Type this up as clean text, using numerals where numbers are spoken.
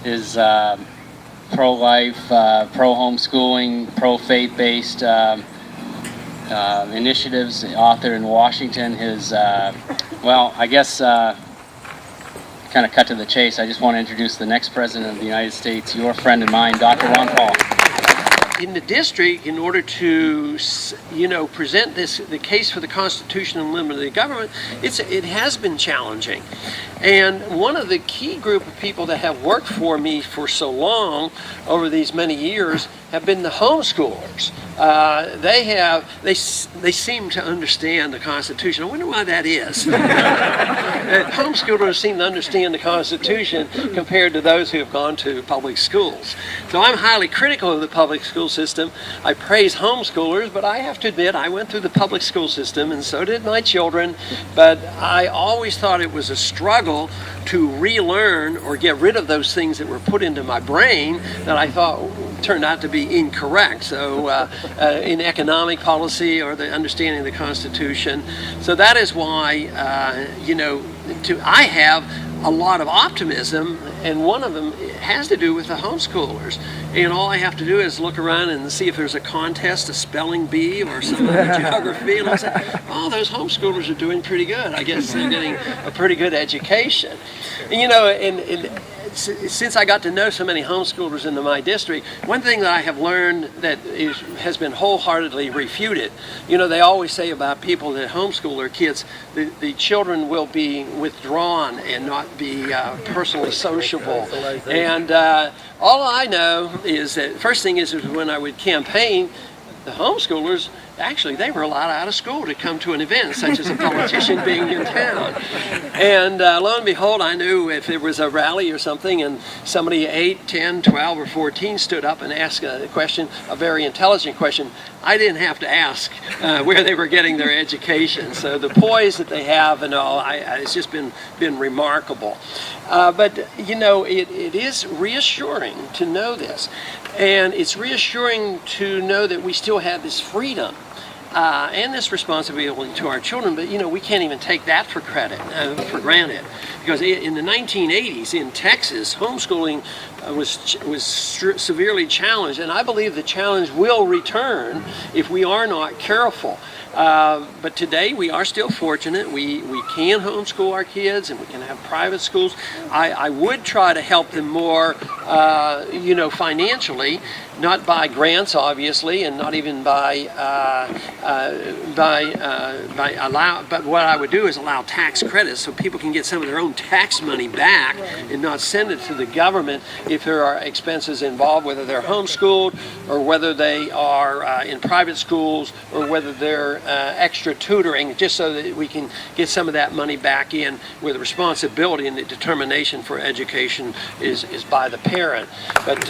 is pro-life, pro-homeschooling, pro-faith-based initiatives, author in Washington. His, well, I guess, kind of cut to the chase, I just want to introduce the next President of the United States, your friend and mine, Dr. Ron Paul. In the district, in order to, present the case for the Constitution and limited government, it has been challenging. And one of the key group of people that have worked for me for so long over these many years have been the homeschoolers. They seem to understand the Constitution. I wonder why that is. Homeschoolers seem to understand the Constitution compared to those who have gone to public schools. So I'm highly critical of the public school system. I praise homeschoolers, but I have to admit I went through the public school system, and so did my children. But I always thought it was a struggle to relearn or get rid of those things that were put into my brain that I thought turned out to be incorrect. So in economic policy or the understanding of the Constitution. So that is why, I have a lot of optimism, and one of them has to do with the homeschoolers. And all I have to do is look around and see if there's a contest, a spelling bee or some other geography, and I say, oh, those homeschoolers are doing pretty good. I guess they're getting a pretty good education. And since I got to know so many homeschoolers in my district, one thing that I have learned that has been wholeheartedly refuted, they always say about people that homeschool their kids, the children will be withdrawn and not be personally sociable. And all I know is that first thing is when I would campaign, the homeschoolers, actually, they were allowed out of school to come to an event, such as a politician being in town. And lo and behold, I knew if there was a rally or something and somebody 8, 10, 12, or 14 stood up and asked a question, a very intelligent question, I didn't have to ask where they were getting their education. So the poise that they have and all, it's just been remarkable. But, it is reassuring to know this. And it's reassuring to know that we still have this freedom and this responsibility to our children, but we can't even take that for granted, because in the 1980s in Texas, homeschooling was severely challenged, and I believe the challenge will return if we are not careful. But today we are still fortunate. We can homeschool our kids, and we can have private schools. I would try to help them more, financially, not by grants, obviously, and not even but what I would do is allow tax credits so people can get some of their own tax money back and not send it to the government if there are expenses involved, whether they're homeschooled or whether they are in private schools or whether they're extra tutoring, just so that we can get some of that money back in where the responsibility and the determination for education is by the parent. But